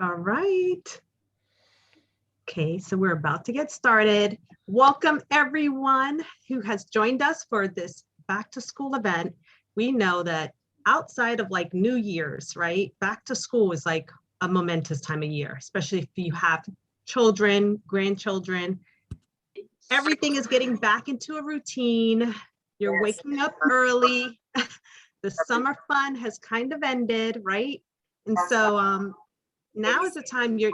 All right. Okay, so we're about to get started. Welcome everyone who has joined us for this back to school event. We know that outside of like New Year's, right? Back to school is like a momentous time of year, especially if you have children, grandchildren. Everything is getting back into a routine. You're waking up early. The summer fun has kind of ended, right? And so now is the time you're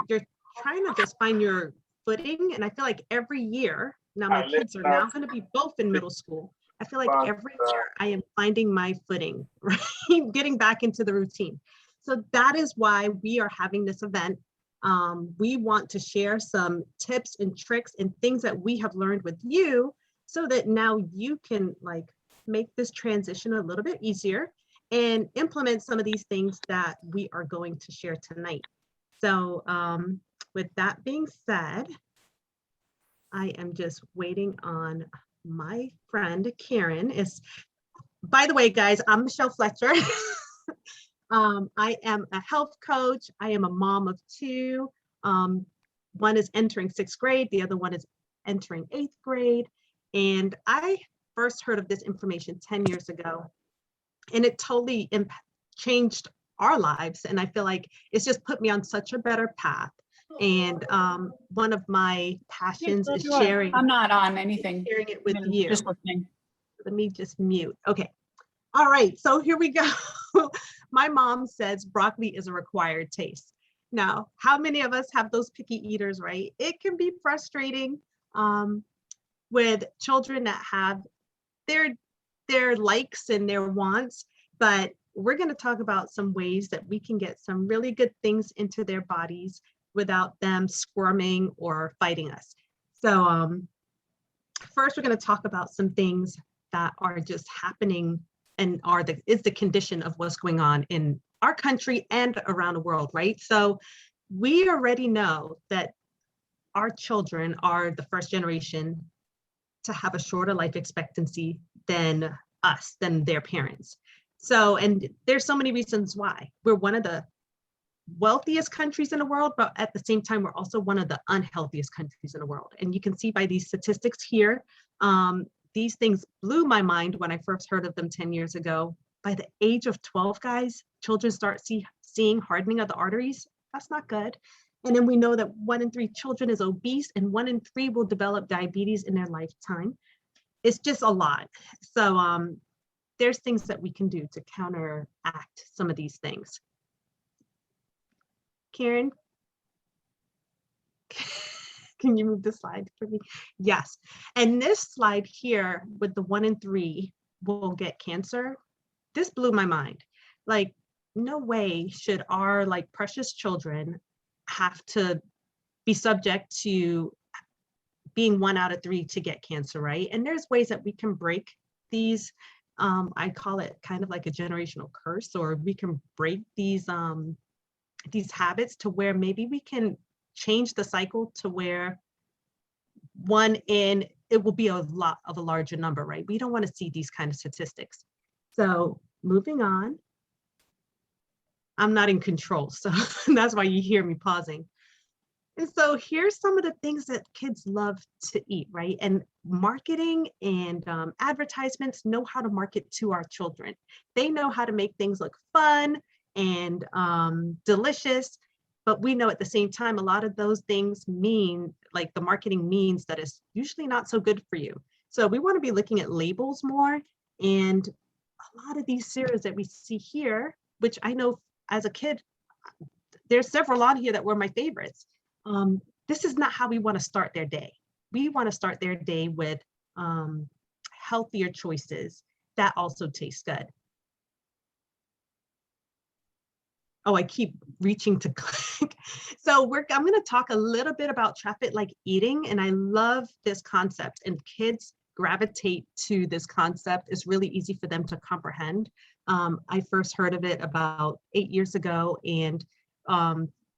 trying to just find your footing. And I feel like every year, now my kids are now going to be both in middle school. I feel like every year I am finding my footing, right? Getting back into the routine. So that is why we are having this event. We want to share some tips and tricks and things that we have learned with you so that now you can like make this transition a little bit easier and implement some of these things that we are going to share tonight. So with that being said, I am just waiting on my friend Karen. By the way, guys, I'm Michelle Fletcher. I am a health coach. I am a mom of two. One is entering 6th grade. The other one is entering 8th grade. And I first heard of this information 10 years ago, and it totally changed our lives. And I feel like it's just put me on such a better path. And one of my passions is sharing. I'm not on anything. Sharing it with you. Just listening. Let me just mute. Okay. All right. So here we go. My mom says broccoli is a required taste. Now, how many of us have those picky eaters, right? It can be frustrating with children that have their likes and their wants, but we're going to talk about some ways that we can get some really good things into their bodies without them squirming or fighting us. So first, we're going to talk about some things that are just happening and is the condition of what's going on in our country and around the world, right? So we already know that our children are the first generation to have a shorter life expectancy than us, than their parents. So, and there's so many reasons why. We're one of the wealthiest countries in the world, but at the same time, we're also one of the unhealthiest countries in the world. And you can see by these statistics here, these things blew my mind when I first heard of them 10 years ago. By the age of 12, guys, children start seeing hardening of the arteries. That's not good. And then we know that 1 in 3 children is obese and 1 in 3 will develop diabetes in their lifetime. It's just a lot. So there's things that we can do to counteract some of these things. Karen, can you move the slide for me? Yes. And this slide here with the 1 in 3 will get cancer. This blew my mind. Like, no way should our like precious children have to be subject to being 1 out of 3 to get cancer, right? And there's ways that we can break these. I call it kind of like a generational curse, or we can break these habits to where maybe we can change the cycle to where it will be a lot of a larger number, right? We don't want to see these kind of statistics. So moving on. I'm not in control, so that's why you hear me pausing. And so here's some of the things that kids love to eat, right? And marketing and advertisements know how to market to our children. They know how to make things look fun and delicious, but we know at the same time, a lot of those things mean, like the marketing means that it's usually not so good for you. So we want to be looking at labels more. And a lot of these cereals that we see here, which I know as a kid, there's several on here that were my favorites. This is not how we want to start their day. We want to start their day with healthier choices that also taste good. Oh, I keep reaching to click. So I'm going to talk a little bit about traffic like eating, and I love this concept, and kids gravitate to this concept. It's really easy for them to comprehend. I first heard of it about 8 years ago, and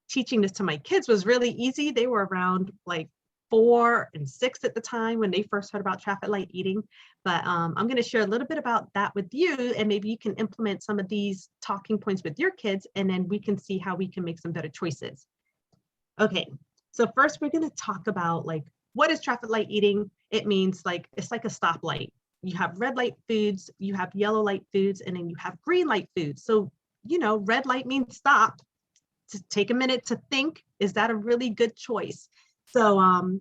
teaching this to my kids was really easy. They were around like 4 and 6 at the time when they first heard about traffic light eating. But I'm going to share a little bit about that with you, and maybe you can implement some of these talking points with your kids, and then we can see how we can make some better choices. Okay, so first we're going to talk about like what is traffic light eating? It means like it's like a stoplight. You have red light foods, you have yellow light foods, and then you have green light foods. So, red light means stop, to take a minute to think, is that a really good choice? So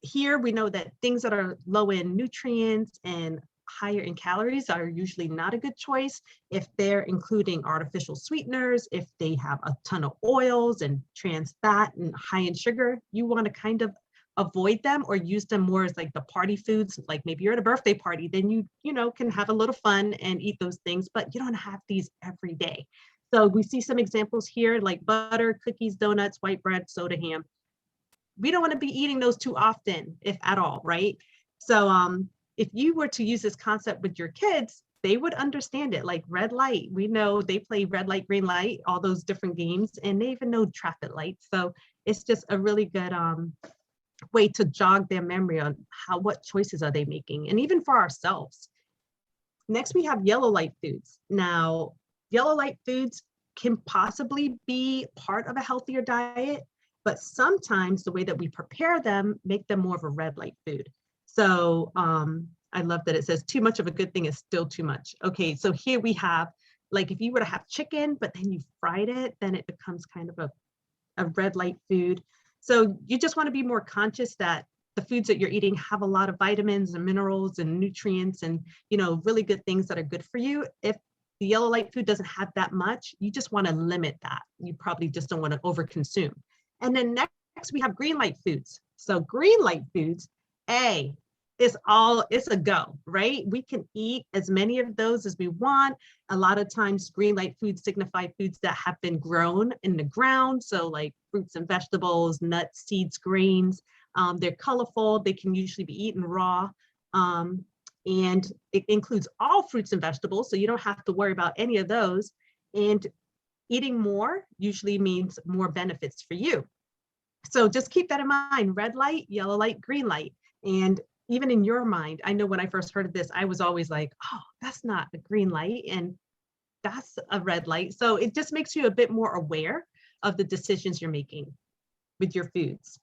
here we know that things that are low in nutrients and higher in calories are usually not a good choice if they're including artificial sweeteners, if they have a ton of oils and trans fat and high in sugar. You want to kind of avoid them or use them more as like the party foods. Like maybe you're at a birthday party, then you can have a little fun and eat those things, but you don't have these every day. So we see some examples here like butter, cookies, donuts, white bread, soda, ham. We don't want to be eating those too often, if at all, right? So if you were to use this concept with your kids, they would understand it. Like red light, we know they play red light, green light, all those different games, and they even know traffic lights. So it's just a really good way to jog their memory on what choices are they making, and even for ourselves. Next, we have yellow light foods. Now, yellow light foods can possibly be part of a healthier diet, but sometimes the way that we prepare them make them more of a red light food. So I love that it says too much of a good thing is still too much. Okay, so here we have, like if you were to have chicken, but then you fried it, then it becomes kind of a red light food. So you just want to be more conscious that the foods that you're eating have a lot of vitamins and minerals and nutrients and, really good things that are good for you. If the yellow light food doesn't have that much, you just want to limit that. You probably just don't want to overconsume. And then next we have green light foods. So green light foods, it's a go, right? We can eat as many of those as we want. A lot of times green light foods signify foods that have been grown in the ground. So like fruits and vegetables, nuts, seeds, grains. They're colorful. They can usually be eaten raw. And it includes all fruits and vegetables. So you don't have to worry about any of those. And eating more usually means more benefits for you. So just keep that in mind: red light, yellow light, green light. And even in your mind, I know when I first heard of this, I was always like, oh, that's not a green light and that's a red light. So it just makes you a bit more aware of the decisions you're making with your foods.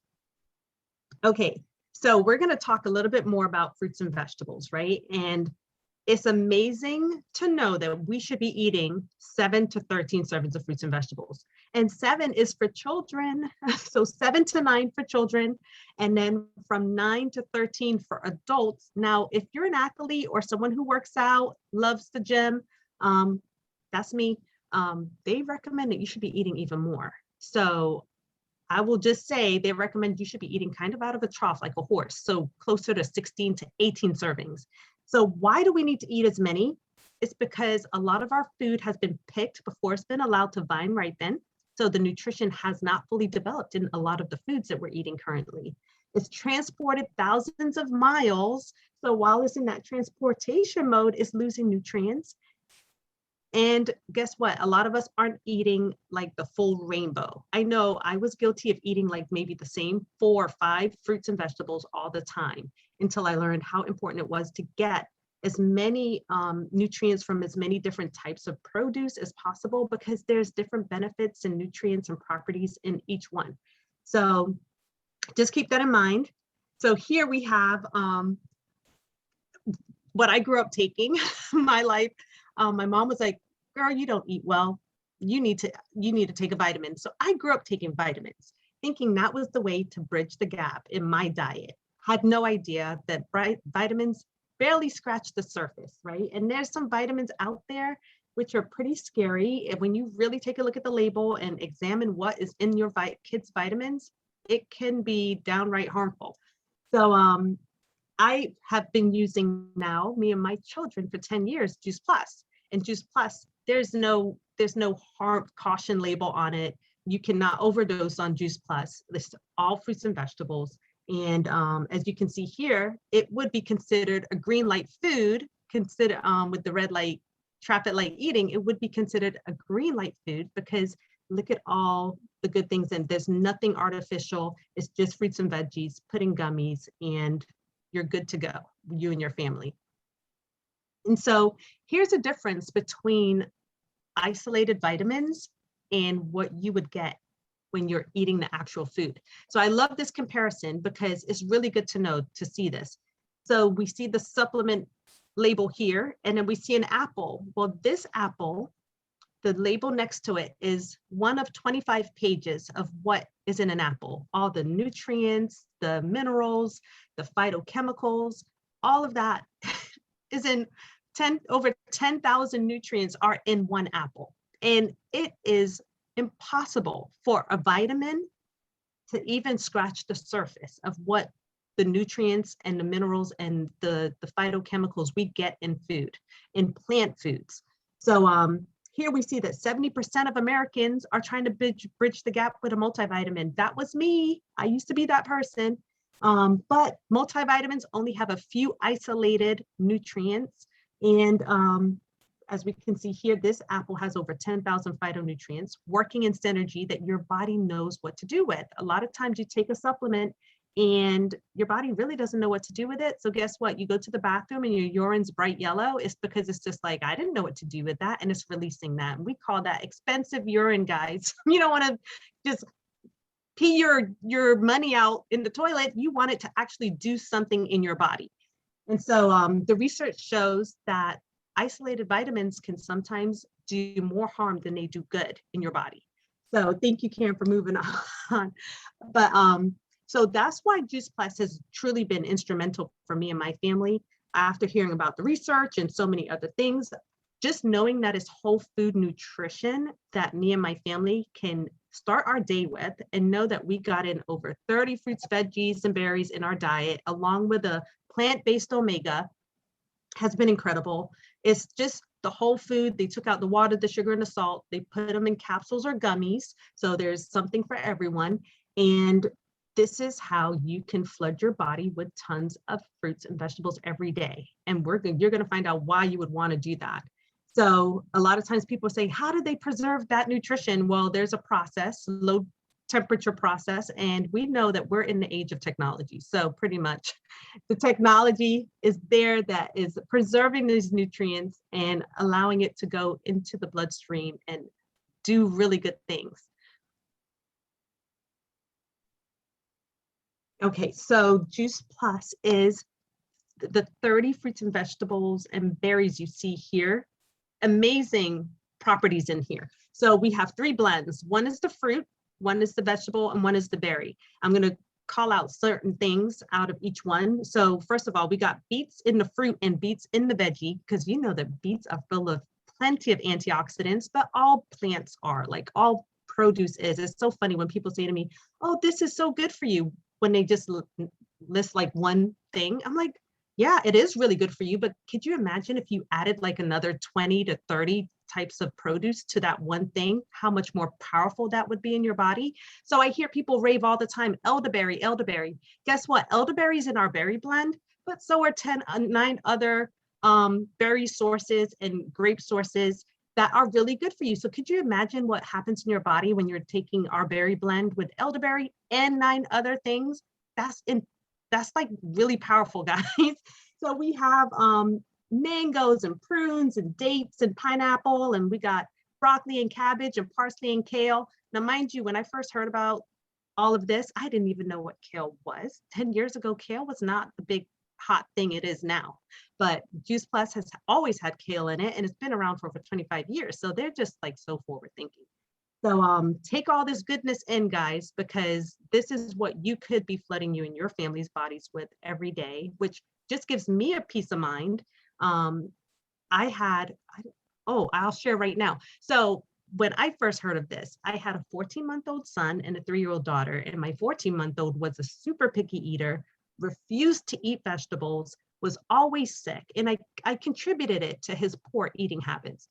Okay, so we're going to talk a little bit more about fruits and vegetables, right? And it's amazing to know that we should be eating 7 to 13 servings of fruits and vegetables. And 7 is for children. So 7 to 9 for children, and then from 9 to 13 for adults. Now, if you're an athlete or someone who works out, loves the gym, that's me, they recommend that you should be eating even more. So I will just say they recommend you should be eating kind of out of a trough like a horse, so closer to 16 to 18 servings. So why do we need to eat as many? It's because a lot of our food has been picked before it's been allowed to vine ripen. So the nutrition has not fully developed in a lot of the foods that we're eating currently. It's transported thousands of miles. So while it's in that transportation mode, it's losing nutrients. And guess what? A lot of us aren't eating like the full rainbow. I know I was guilty of eating like maybe the same 4 or 5 fruits and vegetables all the time until I learned how important it was to get as many nutrients from as many different types of produce as possible, because there's different benefits and nutrients and properties in each one. So just keep that in mind. So here we have what I grew up taking my life. My mom was like, girl, you don't eat well. You need to take a vitamin. So I grew up taking vitamins, thinking that was the way to bridge the gap in my diet. Had no idea that vitamins barely scratch the surface, right? And there's some vitamins out there which are pretty scary. And when you really take a look at the label and examine what is in your kids' vitamins, it can be downright harmful. So I have been using now, me and my children, for 10 years, Juice Plus. And Juice Plus, there's no harm caution label on it. You cannot overdose on Juice Plus. It's all fruits and vegetables. And as you can see here, it would be considered a green light food, consider with the red light, traffic light eating, it would be considered a green light food, because look at all the good things, and there's nothing artificial. It's just fruits and veggies, put in gummies, and you're good to go, you and your family. And so here's a difference between isolated vitamins and what you would get when you're eating the actual food. So I love this comparison because it's really good to know to see this. So we see the supplement label here, and then we see an apple. Well, this apple, the label next to it is one of 25 pages of what is in an apple. All the nutrients, the minerals, the phytochemicals, all of that is in over 10,000 nutrients are in one apple. And it is impossible for a vitamin to even scratch the surface of what the nutrients and the minerals and the phytochemicals we get in food, in plant foods. So here we see that 70% of Americans are trying to bridge the gap with a multivitamin. That was me. I used to be that person. But multivitamins only have a few isolated nutrients. And as we can see here, this apple has over 10,000 phytonutrients working in synergy that your body knows what to do with. A lot of times you take a supplement and your body really doesn't know what to do with it. So guess what? You go to the bathroom and your urine's bright yellow. It's because it's just like, I didn't know what to do with that. And it's releasing that. And we call that expensive urine, guys. You don't want to just pee your money out in the toilet. You want it to actually do something in your body. And so the research shows that isolated vitamins can sometimes do more harm than they do good in your body. So thank you, Karen, for moving on. But so that's why Juice Plus has truly been instrumental for me and my family. After hearing about the research and so many other things, just knowing that it's whole food nutrition that me and my family can start our day with, and know that we got in over 30 fruits, veggies, and berries in our diet, along with a plant-based omega, has been incredible. It's just the whole food. They took out the water, the sugar, and the salt. They put them in capsules or gummies. So there's something for everyone. And this is how you can flood your body with tons of fruits and vegetables every day. And you're going to find out why you would want to do that. So a lot of times people say, how do they preserve that nutrition? Well, there's a process, low temperature process, and we know that we're in the age of technology. So pretty much the technology is there that is preserving these nutrients and allowing it to go into the bloodstream and do really good things. Okay, so Juice Plus is the 30 fruits and vegetables and berries you see here. Amazing properties in here. So we have 3 blends. One is the fruit, one is the vegetable, and one is the berry. I'm going to call out certain things out of each one. So first of all, we got beets in the fruit and beets in the veggie, because you know that beets are full of plenty of antioxidants, but all plants are, like all produce is. It's so funny when people say to me, oh, this is so good for you, when they just list like one thing. I'm like, yeah, it is really good for you, but could you imagine if you added like another 20 to 30 types of produce to that one thing, how much more powerful that would be in your body? So I hear people rave all the time, elderberry, elderberry. Guess what? Elderberry is in our berry blend, but so are 9 other berry sources and grape sources that are really good for you. So could you imagine what happens in your body when you're taking our berry blend with elderberry and 9 other things? That's like really powerful, guys. So we have mangoes and prunes and dates and pineapple, and we got broccoli and cabbage and parsley and kale. Now, mind you, when I first heard about all of this, I didn't even know what kale was. 10 years ago, kale was not the big hot thing it is now. But Juice Plus has always had kale in it, and it's been around for over 25 years. So they're just like so forward thinking. So take all this goodness in, guys, because this is what you could be flooding you and your family's bodies with every day, which just gives me a peace of mind. I'll share right now. So when I first heard of this, I had a 14-month-old son and a 3-year-old daughter, and my 14-month-old was a super picky eater, refused to eat vegetables, was always sick, and I contributed it to his poor eating habits.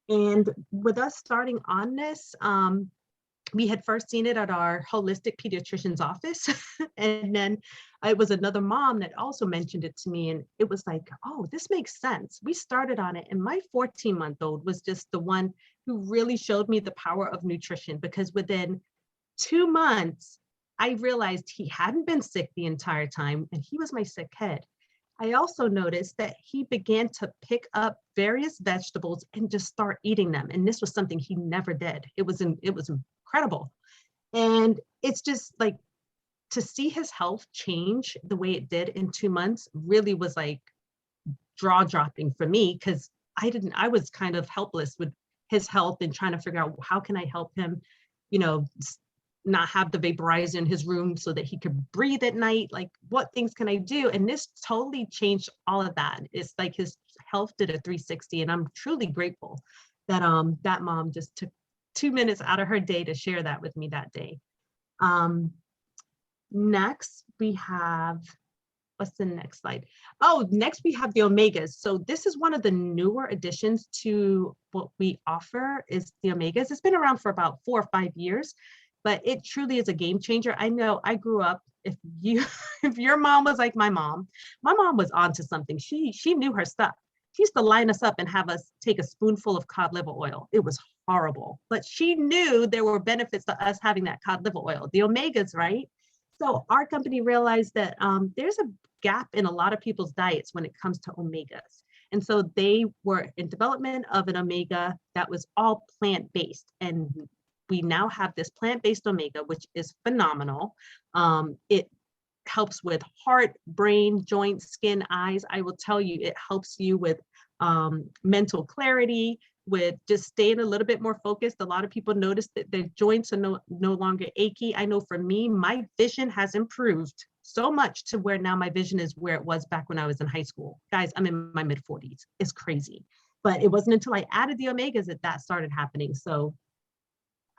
And with us starting on this, we had first seen it at our holistic pediatrician's office. And then it was another mom that also mentioned it to me. And it was like, oh, this makes sense. We started on it. And my 14-month-old was just the one who really showed me the power of nutrition, because within 2 months, I realized he hadn't been sick the entire time, and he was my sick kid. I also noticed that he began to pick up various vegetables and just start eating them. And this was something he never did. It was incredible. And it's just like, to see his health change the way it did in 2 months really was like jaw dropping for me, because I was kind of helpless with his health and trying to figure out how can I help him, you know, not have the vaporizer in his room so that he could breathe at night. Like, what things can I do? And this totally changed all of that. It's like his health did a 360, and I'm truly grateful that that mom just took 2 minutes out of her day to share that with me that day. Next we have, what's the next slide? Oh, next we have the omegas. So this is one of the newer additions to what we offer, is the omegas. It's been around for about 4 or 5 years, but it truly is a game changer. I know I grew up, if you if your mom was like my mom was onto something. She knew her stuff. She used to line us up and have us take a spoonful of cod liver oil. It was horrible, but she knew there were benefits to us having that cod liver oil, the omegas, right? So our company realized that there's a gap in a lot of people's diets when it comes to omegas. And so they were in development of an omega that was all plant-based. And we now have this plant-based omega, which is phenomenal. It helps with heart, brain, joints, skin, eyes. I will tell you, it helps you with mental clarity, with just staying a little bit more focused. A lot of people notice that their joints are no longer achy. I know for me, my vision has improved so much to where now my vision is where it was back when I was in high school. Guys, I'm in my mid 40s. It's crazy. But it wasn't until I added the omegas that started happening. So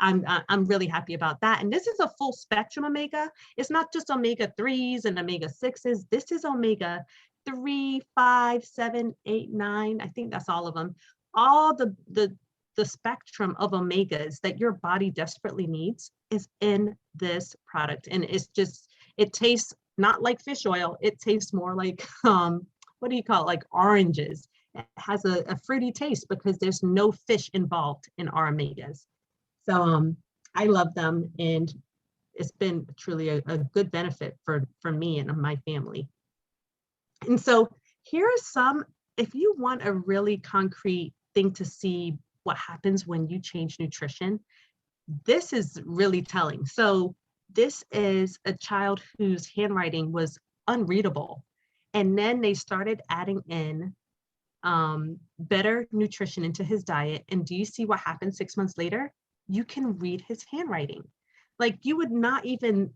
I'm really happy about that. And this is a full spectrum omega. It's not just omega 3s and omega 6s. This is omega 3, 5, 7, 8, 9. I think that's all of them. All the spectrum of omegas that your body desperately needs is in this product. And it's just, it tastes not like fish oil. It tastes more like, what do you call it? Like oranges. It has a fruity taste because there's no fish involved in our omegas. So I love them, and it's been truly a good benefit for me and my family. And so here are some, if you want a really concrete thing to see what happens when you change nutrition, this is really telling. So this is a child whose handwriting was unreadable. And then they started adding in better nutrition into his diet. And do you see what happened 6 months later? You can read his handwriting. Like, you would not even,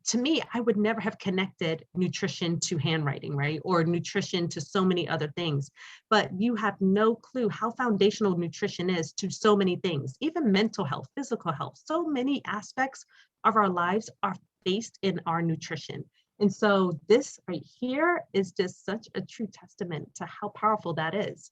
to me, I would never have connected nutrition to handwriting, right? Or nutrition to so many other things. But you have no clue how foundational nutrition is to so many things, even mental health, physical health. So many aspects of our lives are based in our nutrition. And so this right here is just such a true testament to how powerful that is.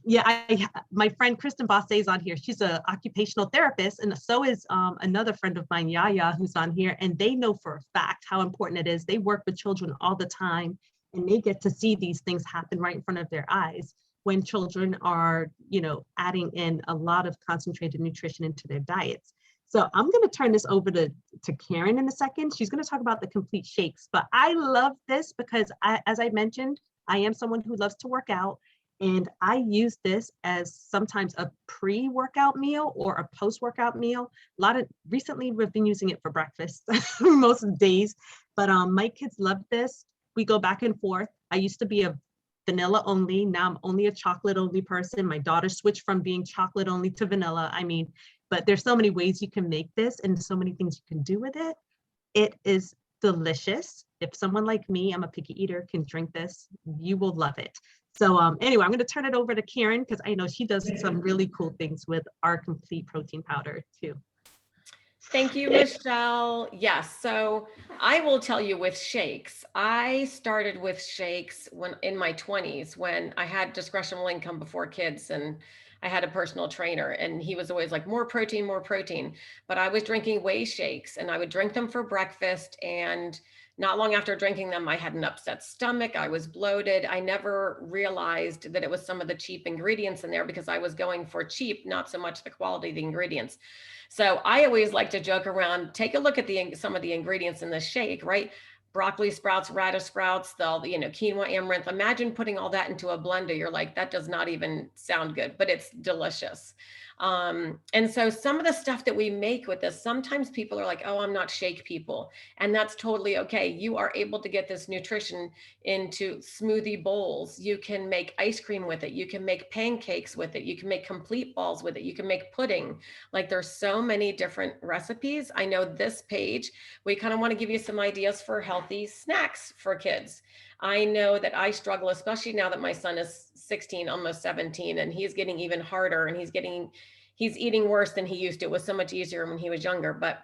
Yeah, my friend Kristen Bosse is on here. She's an occupational therapist, and so is another friend of mine, Yaya, who's on here. And they know for a fact how important it is. They work with children all the time, and they get to see these things happen right in front of their eyes when children are, adding in a lot of concentrated nutrition into their diets. So I'm going to turn this over to Karen in a second. She's going to talk about the complete shakes. But I love this because, as I mentioned, I am someone who loves to work out. And I use this as sometimes a pre-workout meal or a post-workout meal. Recently we've been using it for breakfast most of the days, but my kids love this. We go back and forth. I used to be a vanilla only. Now I'm only a chocolate only person. My daughter switched from being chocolate only to vanilla. But there's so many ways you can make this and so many things you can do with it. It is delicious. If someone like me, I'm a picky eater, can drink this, you will love it. So anyway, I'm going to turn it over to Karen because I know she does some really cool things with our complete protein powder too. Thank you, Michelle. Yes, so I will tell you with shakes, I started with shakes when in my 20s when I had discretionary income before kids, and I had a personal trainer, and he was always like, more protein, more protein. But I was drinking whey shakes, and I would drink them for breakfast, and not long after drinking them, I had an upset stomach. I was bloated. I never realized that it was some of the cheap ingredients in there because I was going for cheap, not so much the quality of the ingredients. So I always like to joke around, take a look at some of the ingredients in this shake, right? broccoli sprouts, radish sprouts, quinoa, amaranth. Imagine putting all that into a blender. You're like, that does not even sound good, but it's delicious. And so some of the stuff that we make with this, sometimes people are like, oh, I'm not shake people. And that's totally okay. You are able to get this nutrition into smoothie bowls. You can make ice cream with it. You can make pancakes with it. You can make complete balls with it. You can make pudding. Like there's so many different recipes. I know this page, we kind of want to give you some ideas for healthy snacks for kids. I know that I struggle, especially now that my son is 16, almost 17, and he's getting even harder, and he's eating worse than he used to. It was so much easier when he was younger. But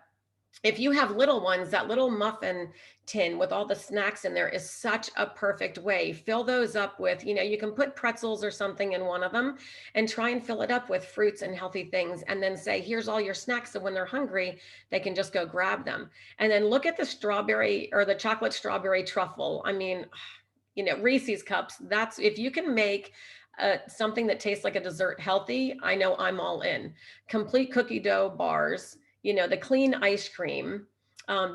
if you have little ones, that little muffin tin with all the snacks in there is such a perfect way. Fill those up with, you can put pretzels or something in one of them and try and fill it up with fruits and healthy things. And then say, here's all your snacks. So when they're hungry, they can just go grab them. And then look at the strawberry or the chocolate strawberry truffle. I mean, Reese's cups, that's, if you can make something that tastes like a dessert healthy, I know I'm all in. Complete cookie dough bars, the clean ice cream.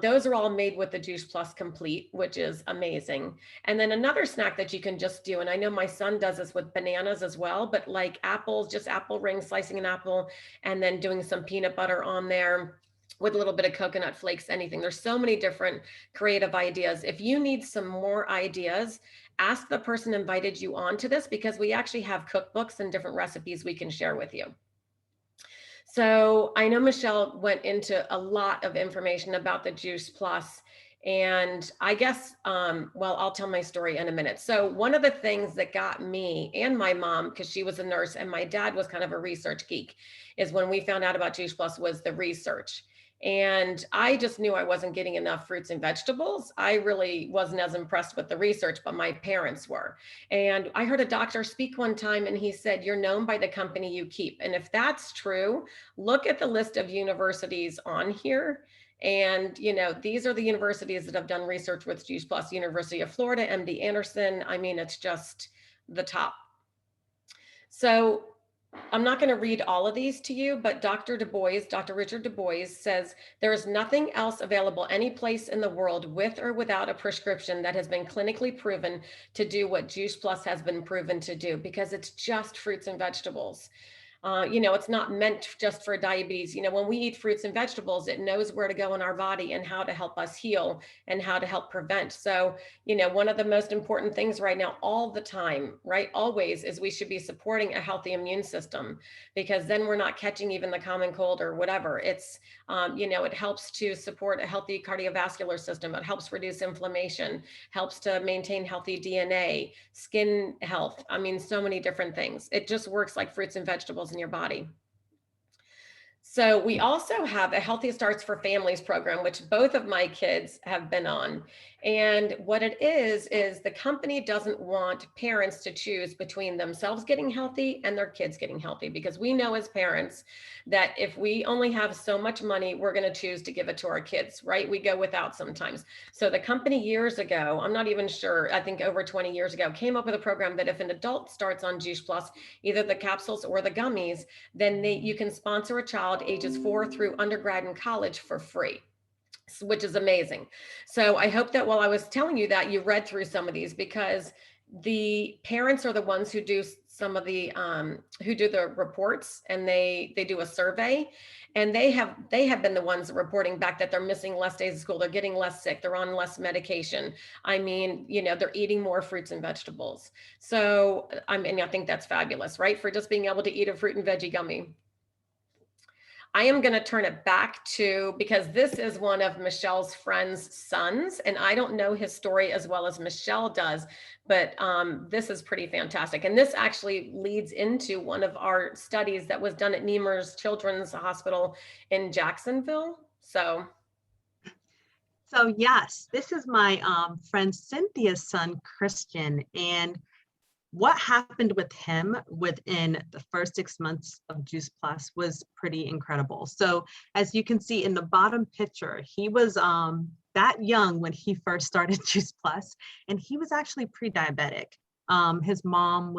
Those are all made with the Juice Plus Complete, which is amazing. And then another snack that you can just do, and I know my son does this with bananas as well, but like apples, just apple rings, slicing an apple, and then doing some peanut butter on there with a little bit of coconut flakes, anything. There's so many different creative ideas. If you need some more ideas, ask the person invited you on to this, because we actually have cookbooks and different recipes we can share with you. So I know Michelle went into a lot of information about the Juice Plus, and I guess, I'll tell my story in a minute. So one of the things that got me and my mom, because she was a nurse and my dad was kind of a research geek, is when we found out about Juice Plus was the research. And I just knew I wasn't getting enough fruits and vegetables. I really wasn't as impressed with the research, but my parents were. And I heard a doctor speak one time, and he said, you're known by the company you keep. And if that's true, look at the list of universities on here. And, these are the universities that have done research with Juice Plus: University of Florida, MD Anderson. I mean, it's just the top. So I'm not going to read all of these to you, but Dr. Richard Du Bois says, there is nothing else available any place in the world with or without a prescription that has been clinically proven to do what Juice Plus has been proven to do, because it's just fruits and vegetables. It's not meant just for diabetes. When we eat fruits and vegetables, it knows where to go in our body and how to help us heal and how to help prevent. So, one of the most important things right now, all the time, right, always, is we should be supporting a healthy immune system, because then we're not catching even the common cold or whatever. It's, it helps to support a healthy cardiovascular system. It helps reduce inflammation, helps to maintain healthy DNA, skin health. I mean, so many different things. It just works like fruits and vegetables in your body. So we also have a Healthy Starts for Families program, which both of my kids have been on. And what it is the company doesn't want parents to choose between themselves getting healthy and their kids getting healthy, because we know as parents that if we only have so much money, we're going to choose to give it to our kids, right? We go without sometimes. So the company years ago, I'm not even sure, I think over 20 years ago, came up with a program that if an adult starts on Juice Plus, either the capsules or the gummies, then you can sponsor a child ages 4 through undergrad and college for free, which is amazing. So I hope that while I was telling you that, you read through some of these, because the parents are the ones who do some of the who do the reports, and they do a survey, and they have been the ones reporting back that they're missing less days of school, they're getting less sick, they're on less medication. I mean, they're eating more fruits and vegetables. So I think that's fabulous, right? For just being able to eat a fruit and veggie gummy. I am going to turn it back to, because this is one of Michelle's friend's sons, and I don't know his story as well as Michelle does, but this is pretty fantastic. And this actually leads into one of our studies that was done at Nemours Children's Hospital in Jacksonville. So yes, this is my friend Cynthia's son, Christian, and what happened with him within the first 6 months of Juice Plus was pretty incredible. So as you can see in the bottom picture, he was that young when he first started Juice Plus, and he was actually pre-diabetic. His mom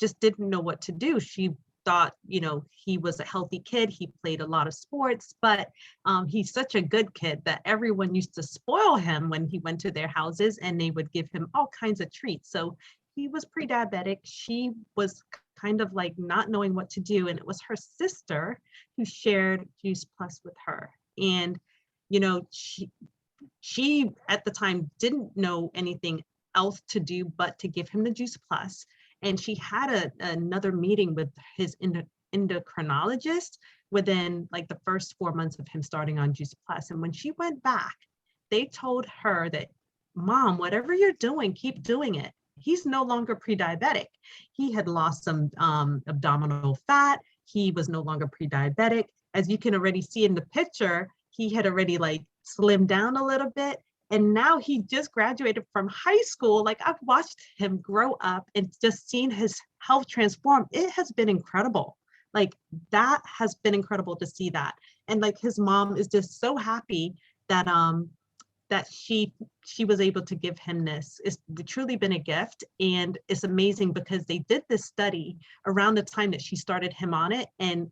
just didn't know what to do. She thought, you know, he was a healthy kid. He played a lot of sports, but he's such a good kid that everyone used to spoil him when he went to their houses, and they would give him all kinds of treats. So he was pre-diabetic. She was kind of like not knowing what to do. And it was her sister who shared Juice Plus with her. And, you know, she at the time didn't know anything else to do but to give him the Juice Plus. And she had another meeting with his endocrinologist within like the first 4 months of him starting on Juice Plus. And when she went back, they told her that, Mom, whatever you're doing, keep doing it. He's no longer pre-diabetic. He had lost some abdominal fat. He was no longer pre-diabetic. As you can already see in the picture, he had already like slimmed down a little bit. And now he just graduated from high school. Like, I've watched him grow up and just seen his health transform. It has been incredible. Like, that has been incredible to see that. And like, his mom is just so happy that that she was able to give him this. It's truly been a gift. And it's amazing because they did this study around the time that she started him on it. And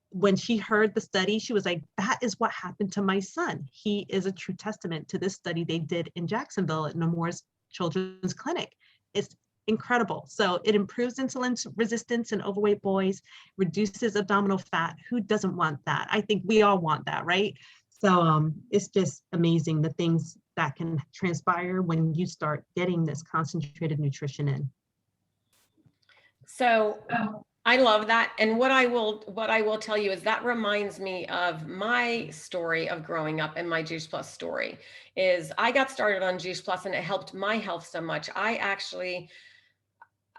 when she heard the study, she was like, that is what happened to my son. He is a true testament to this study they did in Jacksonville at Nemours Children's Clinic. It's incredible. So it improves insulin resistance in overweight boys, reduces abdominal fat. Who doesn't want that? I think we all want that, right? So it's just amazing the things that can transpire when you start getting this concentrated nutrition in. So I love that. And what I will tell you is that reminds me of my story of growing up, and my Juice Plus story is I got started on Juice Plus and it helped my health so much.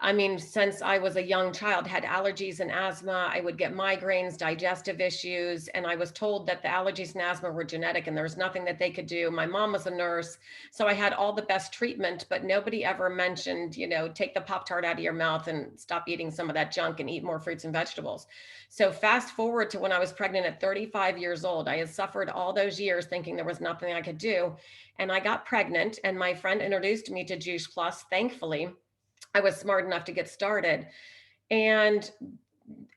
I mean, since I was a young child, had allergies and asthma. I would get migraines, digestive issues, and I was told that the allergies and asthma were genetic and there was nothing that they could do. My mom was a nurse, so I had all the best treatment, but nobody ever mentioned, you know, take the Pop-Tart out of your mouth and stop eating some of that junk and eat more fruits and vegetables. So fast forward to when I was pregnant at 35 years old. I had suffered all those years thinking there was nothing I could do. And I got pregnant, and my friend introduced me to Juice Plus, thankfully. I was smart enough to get started. And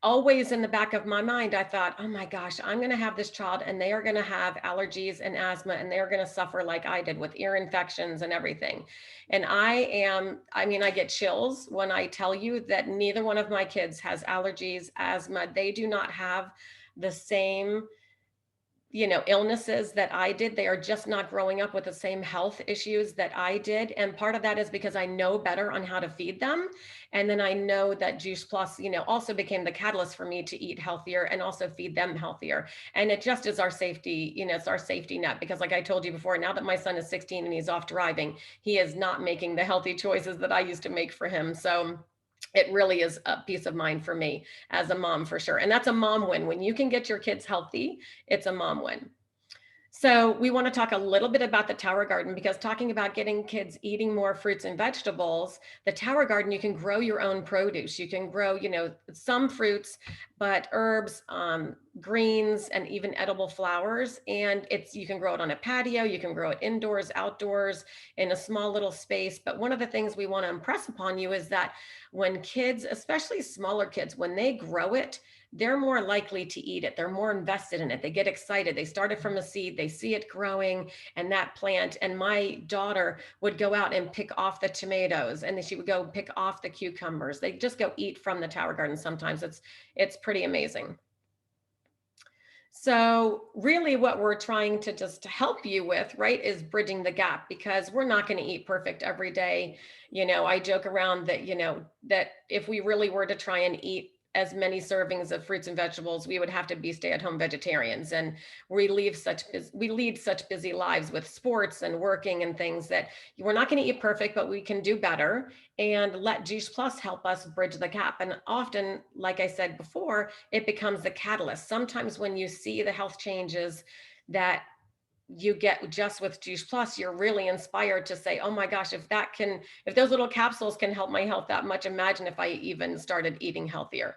always in the back of my mind, I thought, oh my gosh, I'm going to have this child and they are going to have allergies and asthma and they're going to suffer like I did with ear infections and everything. And I mean, I get chills when I tell you that neither one of my kids has allergies, asthma. They do not have the same, you know, illnesses that I did. They are just not growing up with the same health issues that I did. And part of that is because I know better on how to feed them. And then I know that Juice Plus, you know, also became the catalyst for me to eat healthier and also feed them healthier. And it just is our safety, you know, it's our safety net. Because like I told you before, now that my son is 16 and he's off driving, he is not making the healthy choices that I used to make for him. So it really is a peace of mind for me as a mom, for sure. And that's a mom win. When you can get your kids healthy, it's a mom win. So we want to talk a little bit about the Tower Garden, because talking about getting kids eating more fruits and vegetables, the Tower Garden, you can grow your own produce. You can grow, you know, some fruits, but herbs, greens, and even edible flowers. And you can grow it on a patio. You can grow it indoors, outdoors, in a small little space. But one of the things we want to impress upon you is that when kids, especially smaller kids, when they grow it, they're more likely to eat it. They're more invested in it. They get excited. They started from a seed. They see it growing and that plant. And my daughter would go out and pick off the tomatoes, and then she would go pick off the cucumbers. They just go eat from the Tower Garden sometimes. It's pretty amazing. So really what we're trying to just help you with, right, is bridging the gap, because we're not going to eat perfect every day. You know, I joke around that, you know, that if we really were to try and eat as many servings of fruits and vegetables, we would have to be stay-at-home vegetarians. And we lead such busy lives with sports and working and things that we're not going to eat perfect, but we can do better, and let Juice Plus help us bridge the gap. And often, like I said before, it becomes the catalyst. Sometimes when you see the health changes that you get just with Juice Plus, you're really inspired to say, oh my gosh, if those little capsules can help my health that much, imagine if I even started eating healthier.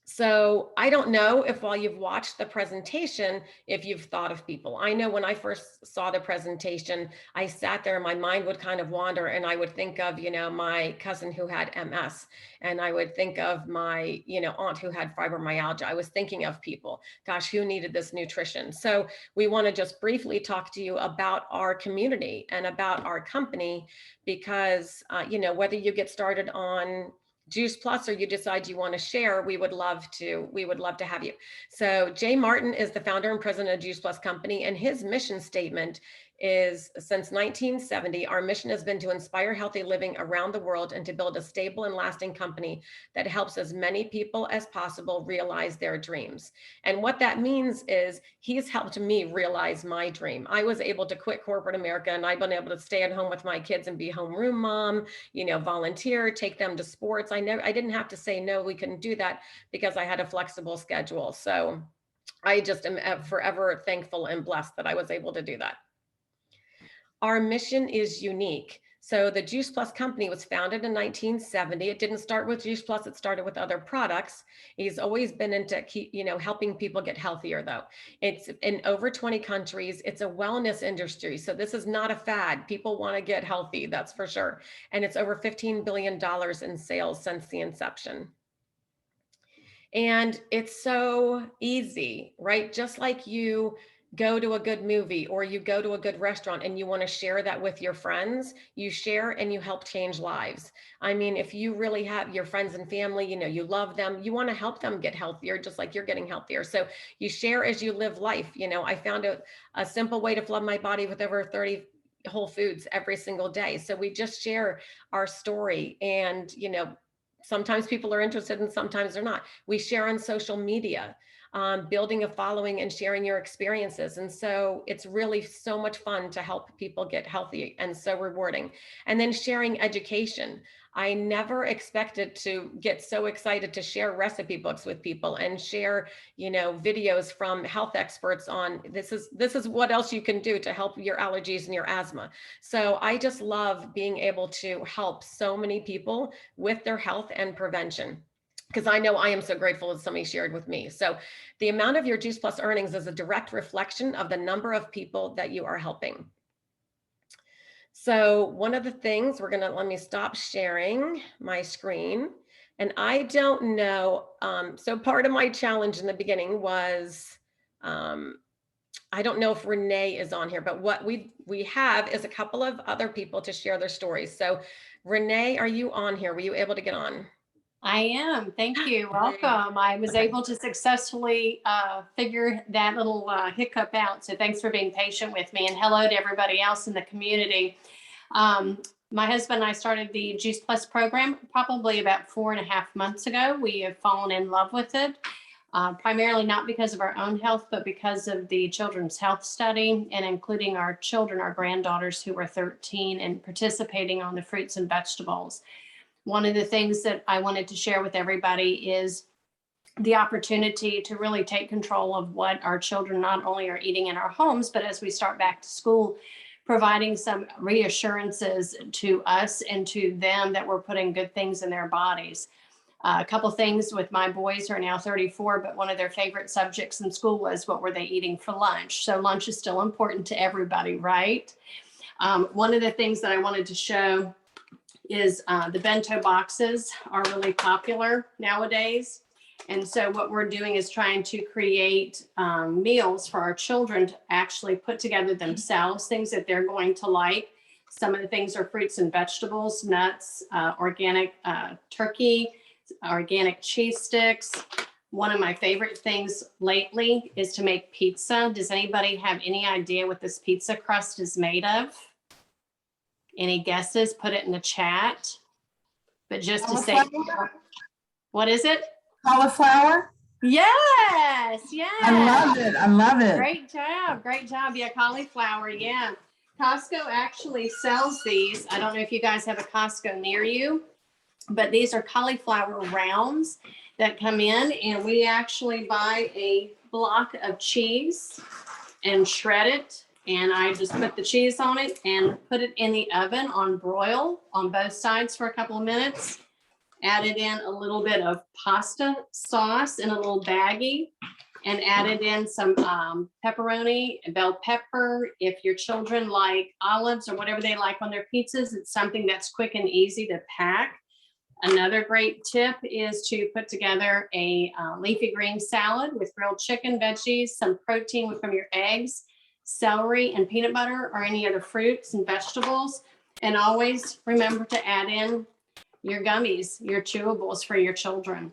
So I don't know if while you've watched the presentation, if you've thought of people. I know when I first saw the presentation, I sat there and my mind would kind of wander and I would think of, my cousin who had MS, and I would think of my, aunt who had fibromyalgia. I was thinking of people, gosh, who needed this nutrition? So we want to just briefly talk to you about our community and about our company, because, whether you get started on Juice Plus or you decide you want to share, we would love to have you. So Jay Martin is the founder and president of Juice Plus Company, and his mission statement is, since 1970, our mission has been to inspire healthy living around the world and to build a stable and lasting company that helps as many people as possible realize their dreams. And what that means is he's helped me realize my dream. I was able to quit corporate America, and I've been able to stay at home with my kids and be homeroom mom, volunteer, take them to sports. I didn't have to say no, we couldn't do that, because I had a flexible schedule. So I just am forever thankful and blessed that I was able to do that. Our mission is unique. So the Juice Plus company was founded in 1970. It didn't start with Juice Plus, it started with other products. He's always been into, helping people get healthier though. It's in over 20 countries. It's a wellness industry. So this is not a fad. People want to get healthy, that's for sure. And it's over $15 billion in sales since the inception. And it's so easy, right? Just like you go to a good movie or you go to a good restaurant and you want to share that with your friends, you share and you help change lives. I mean, if you really have your friends and family, you love them, you want to help them get healthier, just like you're getting healthier. So you share as you live life. I found a simple way to flood my body with over 30 whole foods every single day. So we just share our story, and, sometimes people are interested and sometimes they're not. We share on social media, building a following and sharing your experiences. And so it's really so much fun to help people get healthy and so rewarding. And then sharing education. I never expected to get so excited to share recipe books with people and share, videos from health experts on this is what else you can do to help your allergies and your asthma. So I just love being able to help so many people with their health and prevention, because I know I am so grateful that somebody shared with me. So the amount of your Juice Plus earnings is a direct reflection of the number of people that you are helping. So one of the things let me stop sharing my screen. And I don't know, so part of my challenge in the beginning was, I don't know if Renee is on here, but what we have is a couple of other people to share their stories. So Renee, are you on here? Were you able to get on? I am. Thank you. Welcome. I was able to successfully figure that little hiccup out. So thanks for being patient with me, and hello to everybody else in the community. My husband and I started the Juice Plus program probably about 4.5 months ago. We have fallen in love with it, primarily not because of our own health, but because of the Children's Health Study, and including our children, our granddaughters who were 13 and participating on the fruits and vegetables. One of the things that I wanted to share with everybody is the opportunity to really take control of what our children not only are eating in our homes, but as we start back to school, providing some reassurances to us and to them that we're putting good things in their bodies. A couple things with my boys who are now 34, but one of their favorite subjects in school was what were they eating for lunch? So lunch is still important to everybody, right? One of the things that I wanted to show is the bento boxes are really popular nowadays. And so what we're doing is trying to create meals for our children to actually put together themselves, things that they're going to like. Some of the things are fruits and vegetables, nuts, organic turkey, organic cheese sticks. One of my favorite things lately is to make pizza. Does anybody have any idea what this pizza crust is made of? Any guesses? Put it in the chat. But just to say, what is it? Cauliflower? Yes, yes. I love it. I love it. Great job. Great job. Yeah, cauliflower. Yeah. Costco actually sells these. I don't know if you guys have a Costco near you, but these are cauliflower rounds that come in, and we actually buy a block of cheese and shred it. And I just put the cheese on it and put it in the oven on broil on both sides for a couple of minutes. added in a little bit of pasta sauce in a little baggie, and added in some pepperoni and bell pepper. If your children like olives or whatever they like on their pizzas, it's something that's quick and easy to pack. Another great tip is to put together a leafy green salad with grilled chicken, veggies, some protein from your eggs, celery, and peanut butter, or any other fruits and vegetables. And always remember to add in your gummies, your chewables for your children.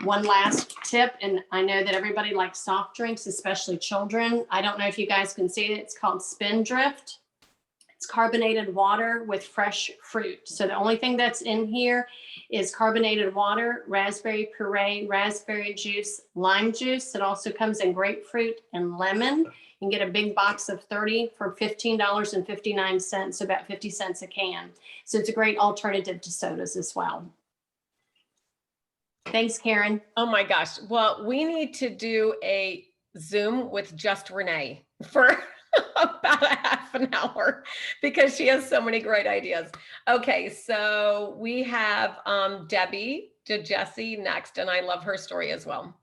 One last tip, and I know that everybody likes soft drinks, especially children. I don't know if you guys can see it. It's called Spindrift. It's carbonated water with fresh fruit. So the only thing that's in here is carbonated water, raspberry puree, raspberry juice, lime juice. It also comes in grapefruit and lemon. You can get a big box of 30 for $15.59, about 50 cents a can. So it's a great alternative to sodas as well. Thanks, Karen. Oh my gosh. Well, we need to do a Zoom with just Renee for about a half an hour because she has so many great ideas. Okay, so we have Debbie DeJesse next, and I love her story as well.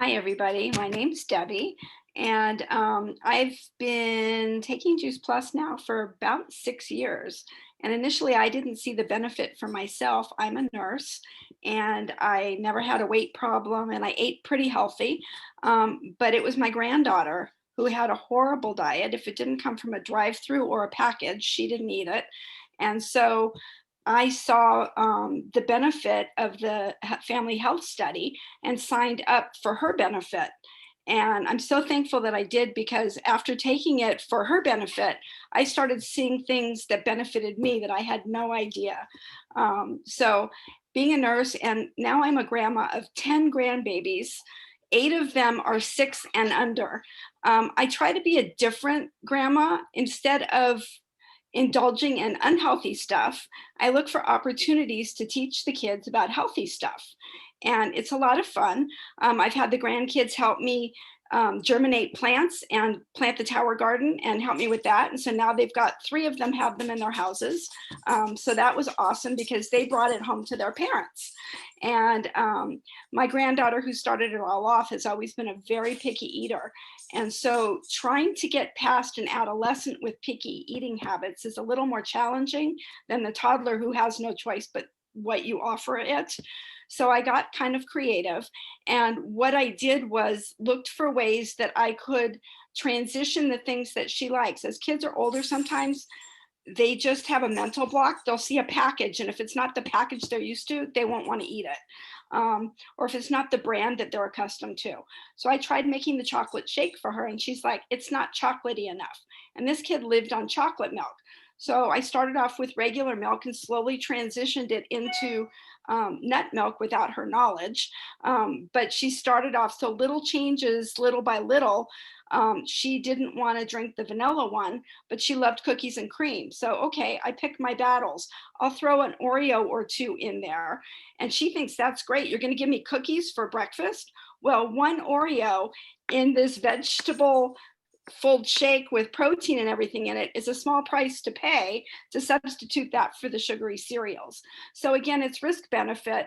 Hi, everybody. My name's Debbie, and I've been taking Juice Plus now for about 6 years. And initially, I didn't see the benefit for myself. I'm a nurse, and I never had a weight problem, and I ate pretty healthy. But it was my granddaughter who had a horrible diet. If it didn't come from a drive-through or a package, she didn't eat it. And so I saw the benefit of the family health study and signed up for her benefit. And I'm so thankful that I did, because after taking it for her benefit, I started seeing things that benefited me that I had no idea. So being a nurse, and now I'm a grandma of 10 grandbabies, 8 of them are 6 and under. I try to be a different grandma. Instead of indulging in unhealthy stuff, I look for opportunities to teach the kids about healthy stuff. And it's a lot of fun. I've had the grandkids help me germinate plants and plant the tower garden and help me with that. And so now they've got 3 of them have them in their houses. So that was awesome because they brought it home to their parents. And my granddaughter, who started it all off, has always been a very picky eater. And so trying to get past an adolescent with picky eating habits is a little more challenging than the toddler who has no choice but what you offer it. So I got kind of creative. And what I did was looked for ways that I could transition the things that she likes. As kids are older, sometimes they just have a mental block. They'll see a package, and if it's not the package they're used to, they won't want to eat it. Or if it's not the brand that they're accustomed to. So I tried making the chocolate shake for her, and she's like, it's not chocolatey enough. And this kid lived on chocolate milk. So I started off with regular milk and slowly transitioned it into nut milk without her knowledge. But she started off, so little changes, little by little. She didn't want to drink the vanilla one, but she loved cookies and cream. So, okay, I picked my battles. I'll throw an Oreo or 2 in there. And she thinks that's great. You're going to give me cookies for breakfast? Well, 1 Oreo in this vegetable full shake with protein and everything in it is a small price to pay to substitute that for the sugary cereals. So again, it's risk benefit.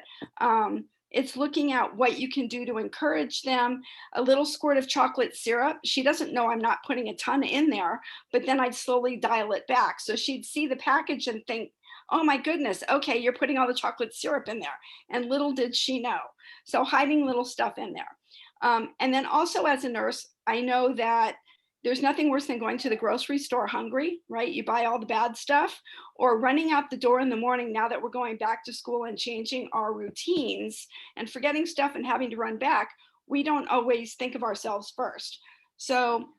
It's looking at what you can do to encourage them. A little squirt of chocolate syrup. She doesn't know I'm not putting a ton in there, but then I'd slowly dial it back. So she'd see the package and think, oh my goodness, okay, you're putting all the chocolate syrup in there. And little did she know. So hiding little stuff in there. And then also as a nurse, I know that there's nothing worse than going to the grocery store hungry, right? You buy all the bad stuff, or running out the door in the morning now that we're going back to school and changing our routines and forgetting stuff and having to run back. We don't always think of ourselves first. So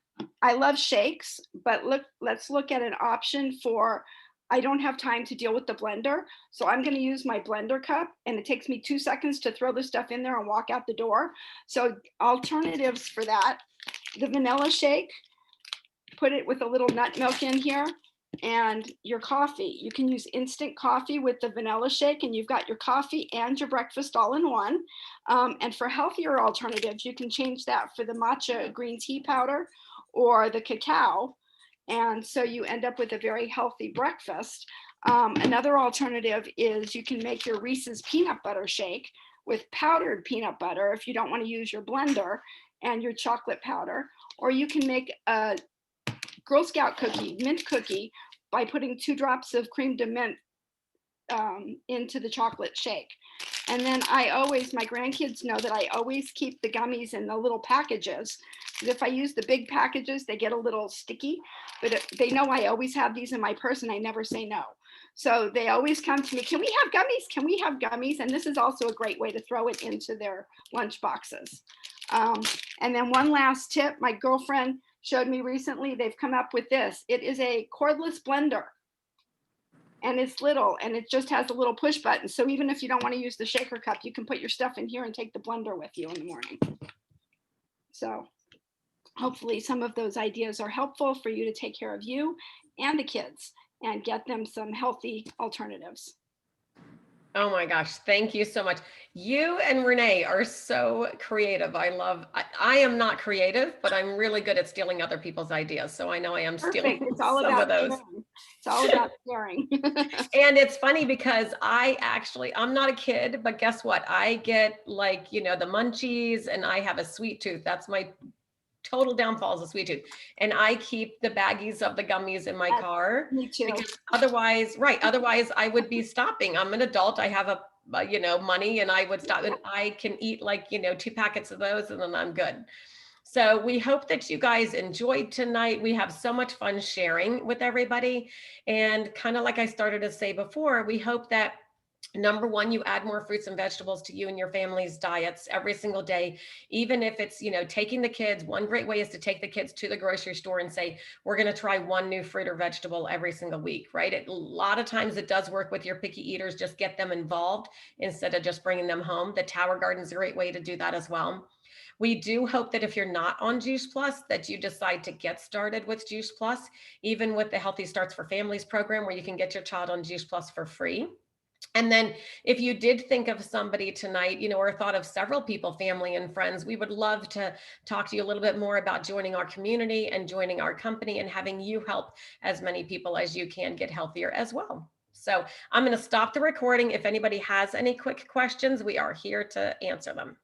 I love shakes, but let's look at an option for, I don't have time to deal with the blender. So I'm going to use my blender cup, and it takes me 2 seconds to throw the stuff in there and walk out the door. So alternatives for that, the vanilla shake, put it with a little nut milk in here, and your coffee. You can use instant coffee with the vanilla shake, and you've got your coffee and your breakfast all in one. And for healthier alternatives, you can change that for the matcha green tea powder or the cacao. And so you end up with a very healthy breakfast. Another alternative is you can make your Reese's peanut butter shake with powdered peanut butter if you don't want to use your blender and your chocolate powder, or you can make a Girl Scout cookie, mint cookie, by putting 2 drops of creme de menthe into the chocolate shake. And then my grandkids know that I always keep the gummies in the little packages. If I use the big packages, they get a little sticky, but they know I always have these in my purse and I never say no. So they always come to me, can we have gummies? Can we have gummies? And this is also a great way to throw it into their lunch boxes. And then one last tip, my girlfriend showed me recently, they've come up with this. It is a cordless blender. And it's little, and it just has a little push button. So even if you don't want to use the shaker cup, you can put your stuff in here and take the blender with you in the morning. So hopefully some of those ideas are helpful for you to take care of you and the kids and get them some healthy alternatives. Oh my gosh, thank you so much. You and Renee are so creative. I am not creative, but I'm really good at stealing other people's ideas. So I know I am stealing It's all some about of those. sharing. It's all about sharing. And it's funny because I'm not a kid, but guess what? I get like, the munchies, and I have a sweet tooth. That's my total downfall, is a sweet tooth. And I keep the baggies of the gummies in my car. Me too. Because otherwise I would be stopping. I'm an adult. I have money, and I would stop, and I can eat 2 packets of those and then I'm good. So we hope that you guys enjoyed tonight. We have so much fun sharing with everybody. And kind of like I started to say before, we hope that number one, you add more fruits and vegetables to you and your family's diets every single day, even if it's, taking the kids. One great way is to take the kids to the grocery store and say, we're going to try one new fruit or vegetable every single week, right? A lot of times it does work with your picky eaters. Just get them involved instead of just bringing them home. The Tower Garden is a great way to do that as well. We do hope that if you're not on Juice Plus, that you decide to get started with Juice Plus, even with the Healthy Starts for Families program, where you can get your child on Juice Plus for free. And then if you did think of somebody tonight, or thought of several people, family and friends, we would love to talk to you a little bit more about joining our community and joining our company and having you help as many people as you can get healthier as well. So I'm going to stop the recording. If anybody has any quick questions, we are here to answer them.